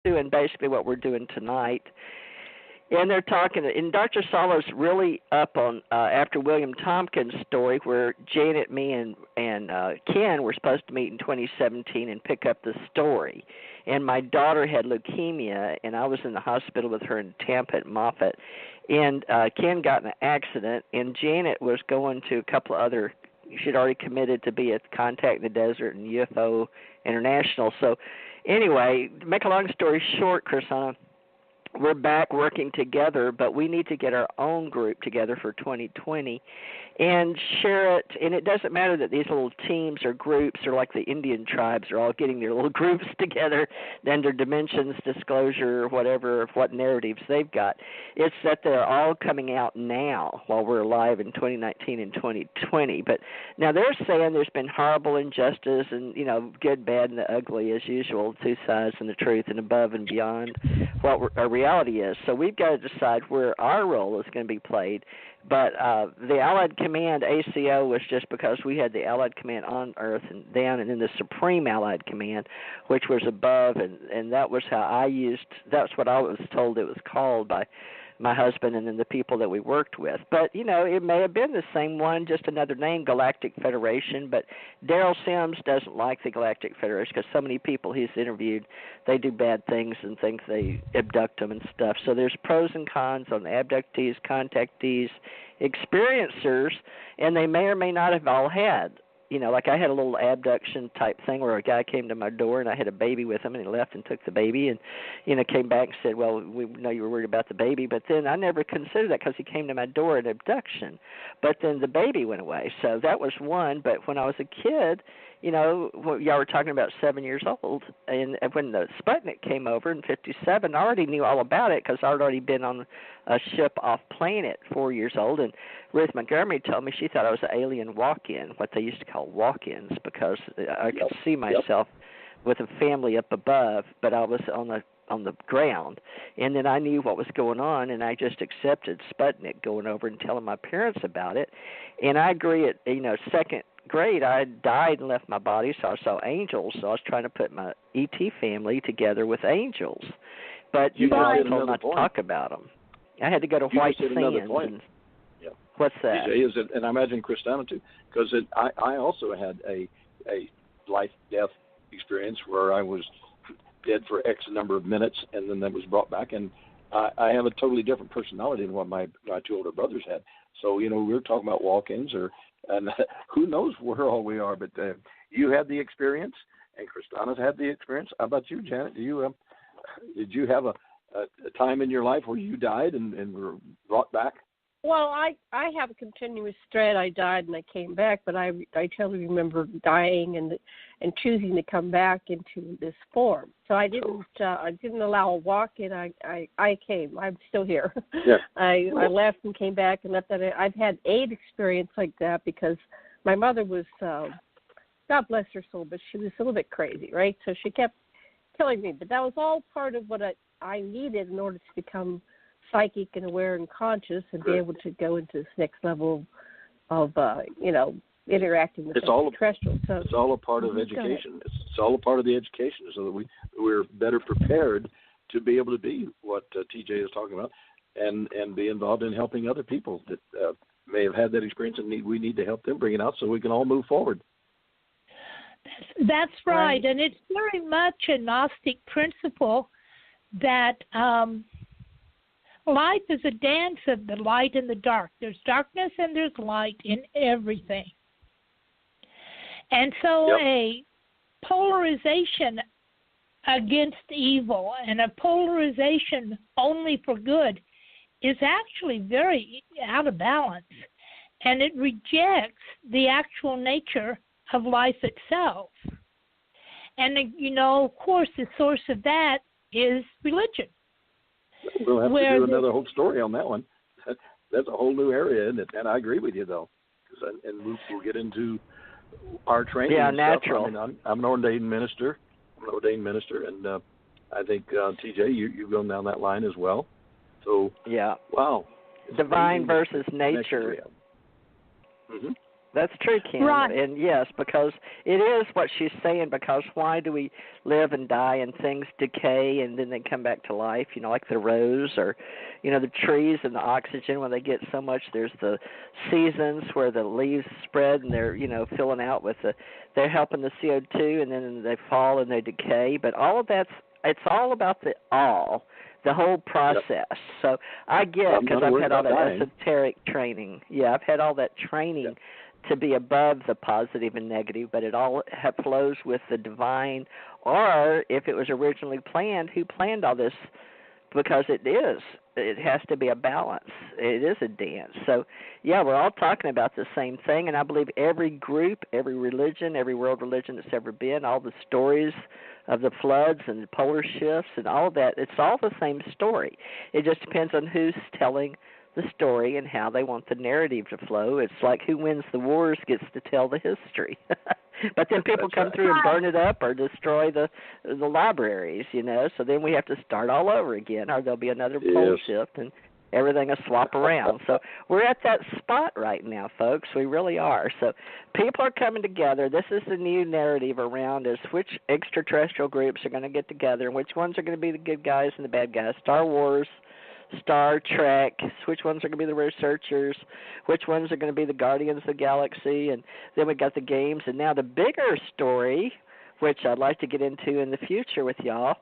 doing basically what we're doing tonight. And they're talking, and Dr. Solo's really up on after William Tompkins' story, where Janet, me, and Ken were supposed to meet in 2017 and pick up the story. And my daughter had leukemia, and I was in the hospital with her in Tampa at Moffitt. And Ken got in an accident, and Janet was going to a couple of other. She'd already committed to be at Contact in the Desert and UFO International. So, anyway, to make a long story short, Crysana, we're back working together, but we need to get our own group together for 2020 and share it. And it doesn't matter that these little teams or groups are like the Indian tribes are all getting their little groups together under dimensions, disclosure, whatever, of what narratives they've got. It's that they're all coming out now while we're alive in 2019 and 2020. But now they're saying there's been horrible injustice and, good, bad, and the ugly as usual, two sides and the truth and above and beyond what our reality is. So we've got to decide where our role is going to be played. But the Allied Command, ACO, was just because we had the Allied Command on Earth and down, and then the Supreme Allied Command, which was above, and that was how that's what I was told it was called by my husband and then the people that we worked with. But, it may have been the same one, just another name, Galactic Federation. But Daryl Sims doesn't like the Galactic Federation because so many people he's interviewed, they do bad things and think they abduct them and stuff. So there's pros and cons on the abductees, contactees, experiencers, and they may or may not have all had. Like I had a little abduction type thing where a guy came to my door and I had a baby with him and he left and took the baby and, came back and said, well, we know you were worried about the baby. But then I never considered that because he came to my door at abduction. But then the baby went away. So that was one. But when I was a kid, y'all were talking about 7 years old. And when the Sputnik came over in 57, I already knew all about it because I'd already been on a ship off plane at 4 years old. And Ruth Montgomery told me she thought I was an alien walk-in, what they used to call walk-ins, because I could see myself with a family up above, but I was on the ground. And then I knew what was going on, and I just accepted Sputnik going over and telling my parents about it. And I agree at, second grade, I died and left my body, so I saw angels. So I was trying to put my ET family together with angels. But you were told not to talk about them. I had to go to White Sands. What's that? And I imagine Crysana too, because I also had a life-death experience where I was dead for X number of minutes, and then that was brought back, and I have a totally different personality than what my two older brothers had. So, we were talking about walk-ins, and who knows where all we are, but you had the experience, and Crystana's had the experience. How about you, Janet? Did you have a time in your life where you died and were brought back? Well, I have a continuous thread. I died and I came back, but I totally remember dying and choosing to come back into this form. So I didn't allow a walk-in. I came. I'm still here. Yeah. I left and came back and left that. I've had 8 experience like that because my mother was, God bless her soul, but she was a little bit crazy, right? So she kept killing me. But that was all part of what I needed in order to become psychic and aware and conscious and be able to go into this next level of interacting with extraterrestrials. So it's all a part of education. It's all a part of the education so that we're better prepared to be able to be what TJ is talking about and be involved in helping other people that may have had that experience and we need to help them bring it out so we can all move forward. That's right. And it's very much a Gnostic principle that life is a dance of the light and the dark. There's darkness and there's light in everything. And so a polarization against evil and a polarization only for good is actually very out of balance. And it rejects the actual nature of life itself. And, of course, the source of that is religion. We'll have to do another whole story on that one. That's a whole new area, isn't it? And I agree with you, though. And we'll get into our training. Yeah, and natural. Stuff. I'm an ordained minister. And I think, TJ, you've gone down that line as well. So, yeah. Wow. Divine versus nature. Mm-hmm. That's true, Kim. Right. And yes, because it is what she's saying, because why do we live and die and things decay and then they come back to life, like the rose or, the trees and the oxygen when they get so much. There's the seasons where the leaves spread and they're, filling out with they're helping the CO2 and then they fall and they decay. But all of it's all about the whole process. Yep. So I get, because I've had all that esoteric training. Yeah, I've had all that training. Yep. To be above the positive and negative, but it all flows with the divine, or if it was originally planned, who planned all this? Because it has to be a balance. It is a dance. So, yeah, we're all talking about the same thing, and I believe every group, every religion, every world religion that's ever been, all the stories of the floods and the polar shifts and all that, it's all the same story. It just depends on who's telling the story and how they want the narrative to flow. It's like who wins the wars gets to tell the history. But then people come through and burn it up or destroy the libraries, so then we have to start all over again, or there'll be another pole shift and everything will swap around. So we're at that spot right now, folks. We really are. So people are coming together. This is the new narrative around is which extraterrestrial groups are going to get together and which ones are going to be the good guys and the bad guys. Star Wars, Star Trek, which ones are going to be the researchers, which ones are going to be the guardians of the galaxy, and then we got the games. And now the bigger story, which I'd like to get into in the future with y'all,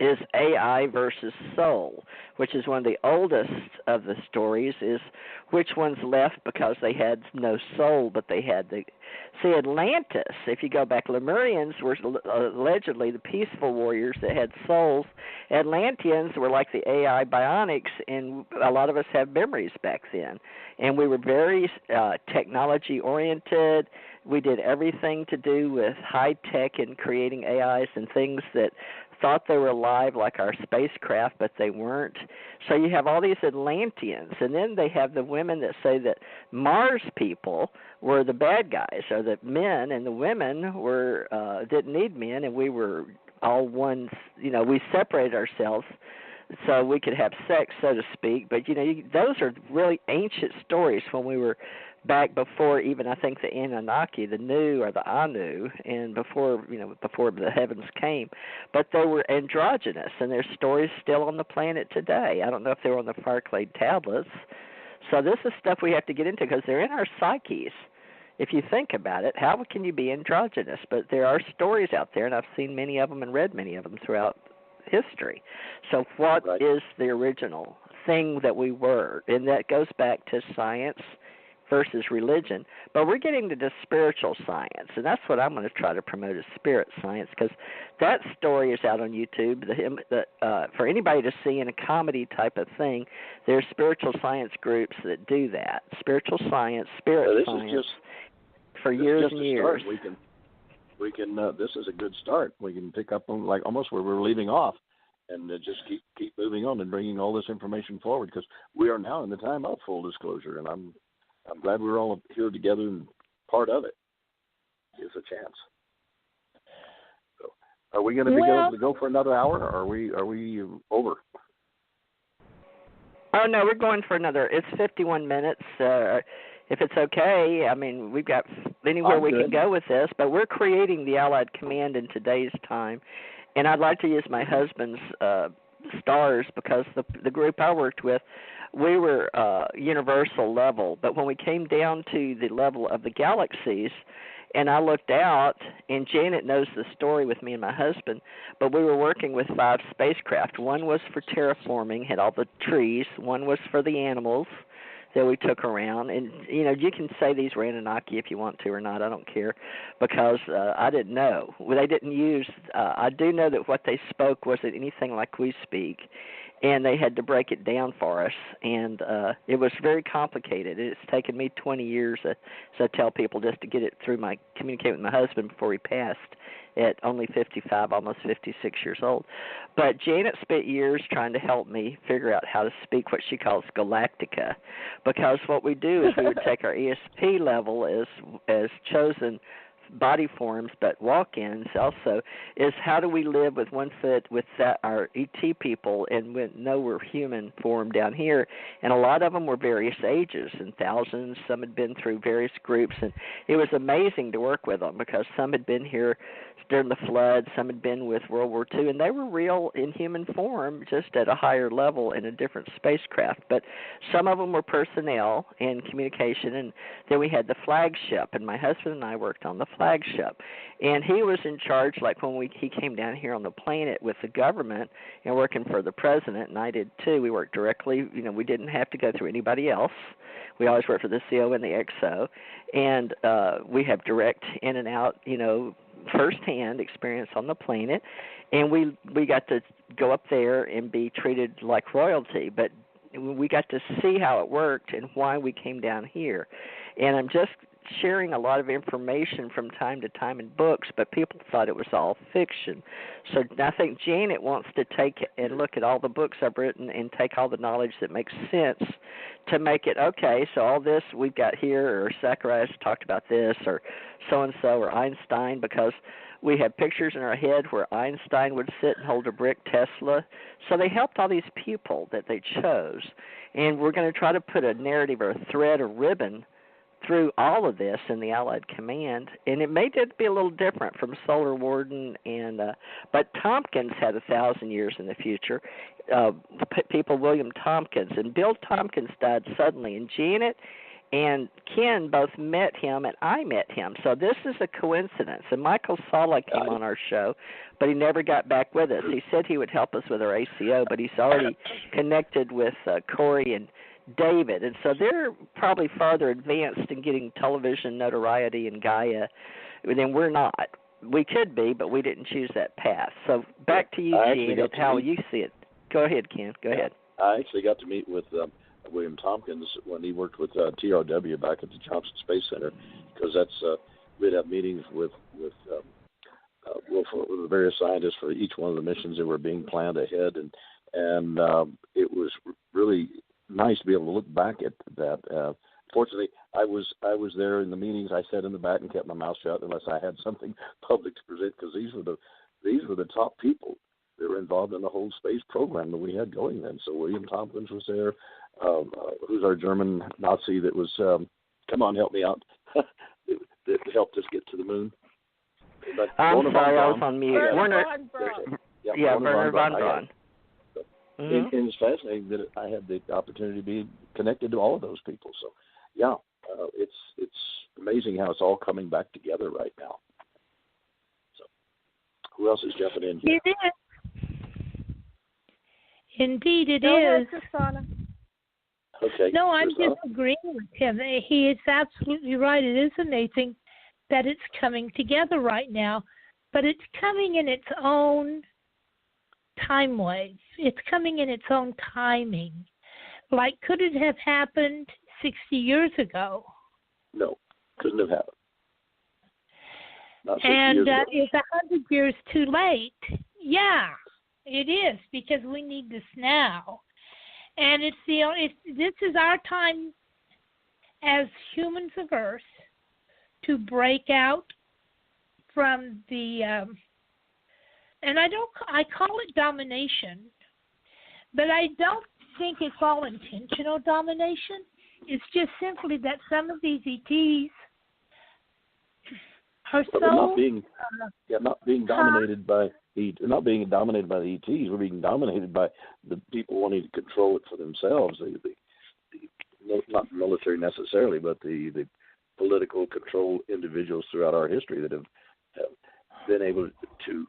is AI versus soul, which is one of the oldest of the stories, is which ones left because they had no soul, but they had Atlantis, if you go back, Lemurians were allegedly the peaceful warriors that had souls. Atlanteans were like the AI bionics, and a lot of us have memories back then. And we were very technology-oriented. We did everything to do with high-tech and creating AIs and things that thought they were alive, like our spacecraft, but they weren't. So you have all these Atlanteans, and then they have the women that say that Mars people were the bad guys, or the men, and the women were didn't need men, and we were all one. We separated ourselves so we could have sex, so to speak. But those are really ancient stories when we were back before even I think the Anunnaki, the Nu or the Anu, and before the heavens came. But they were androgynous, and there's stories still on the planet today. I don't know if they were on the fire-clad tablets. So this is stuff we have to get into because they're in our psyches. If you think about it, how can you be androgynous? But there are stories out there, and I've seen many of them and read many of them throughout history. So what is the original thing that we were? And that goes back to science versus religion. But we're getting to the spiritual science, and that's what I'm going to try to promote, is spirit science, because that story is out on YouTube. For anybody to see in a comedy type of thing, there's spiritual science groups that do that. Spiritual science, spirit science, for years and years. We can. This is a good start. We can pick up on like almost where we're leaving off, and just keep moving on and bringing all this information forward, because we are now in the time of full disclosure, and I'm glad we're all here together and part of it. Gives a chance. So, are we going to be able to go for another hour, or are we over? Oh no, we're going for another. It's 51 minutes. If it's okay, I mean, we've got anywhere we can go with this, but we're creating the Allied Command in today's time, and I'd like to use my husband's stars, because the group I worked with, we were universal level, but when we came down to the level of the galaxies, and I looked out, and Janet knows the story with me and my husband, but we were working with 5 spacecraft. One was for terraforming, had all the trees. One was for the animals that we took around. And, you can say these were Anunnaki if you want to or not. I don't care, because I didn't know. They didn't use I do know that what they spoke wasn't anything like we speak, and they had to break it down for us. And it was very complicated. It's taken me 20 years, as I tell people, just to get it through communicate with my husband before he passed at only 55, almost 56 years old. But Janet spent years trying to help me figure out how to speak what she calls Galactica, because what we do is we would take our ESP level as chosen body forms, but walk-ins also, is how do we live with one foot with our ET people and know we're human form down here. And a lot of them were various ages and thousands. Some had been through various groups, and it was amazing to work with them because some had been here during the flood, some had been with World War II, and they were real in human form, just at a higher level in a different spacecraft. But some of them were personnel and communication, and then we had the flagship, and my husband and I worked on the flagship. And he was in charge, like when he came down here on the planet with the government and working for the president, and I did too. We worked directly, we didn't have to go through anybody else. We always worked for the CO and the XO, and we have direct in and out, first-hand experience on the planet, and we got to go up there and be treated like royalty, but we got to see how it worked and why we came down here. And I'm just sharing a lot of information from time to time in books, but people thought it was all fiction. So I think Janet wants to take and look at all the books I've written and take all the knowledge that makes sense to make it, okay, so all this we've got here, or Zacharias talked about this, or so-and-so, or Einstein, because we have pictures in our head where Einstein would sit and hold a brick, Tesla. So they helped all these people that they chose. And we're going to try to put a narrative or a thread or ribbon through all of this in the Allied Command, and it may be a little different from Solar Warden, but Tompkins had 1,000 years in the future. People, William Tompkins, and Bill Tompkins died suddenly, and Janet and Ken both met him, and I met him. So this is a coincidence. And Michael Sala came on our show, but he never got back with us. He said he would help us with our ACO, but he's already connected with Corey and David, and so they're probably farther advanced in getting television notoriety in Gaia than we're not. We could be, but we didn't choose that path. So back to you, Gene, and how you see it. Go ahead, Ken. Go ahead. I actually got to meet with William Tompkins when he worked with TRW back at the Johnston Space Center, because we'd have meetings with the various scientists for each one of the missions that were being planned ahead, and it was really nice to be able to look back at that. Fortunately, I was there in the meetings. I sat in the back and kept my mouth shut unless I had something public to present, because these were the top people that were involved in the whole space program that we had going then. So William Tompkins was there, who's our German Nazi that was, come on, help me out, that helped us get to the moon. But I'm sorry, I was on mute. Werner von Braun. And it's fascinating that I had the opportunity to be connected to all of those people. So, yeah, it's amazing how it's all coming back together right now. So, who else is jumping in here? It is. Indeed, it is. Okay. No, I'm just agreeing with him. He is absolutely right. It is amazing that it's coming together right now, but it's coming in its own time wave. It's coming in its own timing. Like, could it have happened 60 years ago? No, couldn't have happened. Not 60 and years ago. Is 100 years too late? Yeah, it is, because we need this now. And this is our time as humans of Earth to break out from the and I call it domination, but I don't think it's all intentional domination. It's just simply that some of these ETs are not being dominated by not being dominated by the ETs. We're being dominated by the people wanting to control it for themselves. Not the military necessarily, but the political control individuals throughout our history that have been able to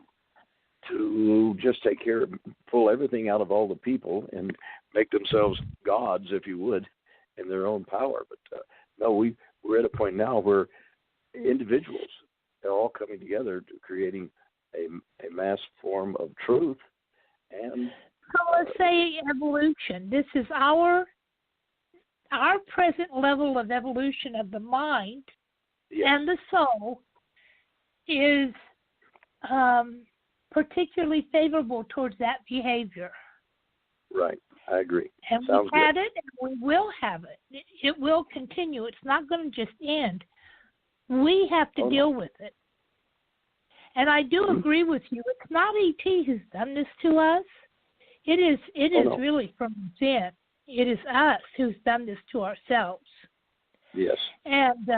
just take care of, pull everything out of all the people and make themselves gods, if you would, in their own power. But no, we're at a point now where individuals are all coming together to creating a mass form of truth. And so let's say evolution. This is our present level of evolution of the mind, yes, and the soul is particularly favorable towards that behavior. Right, I agree. And Sounds we've had good. it, and we will have it. It will continue. It's not going to just end. We have to deal with it. And I do agree with you. It's not ET who's done this to us. It is really from within. It is us who's done this to ourselves. Yes. And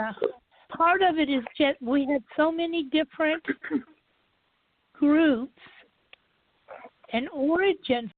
part of it is just we had so many different groups and origins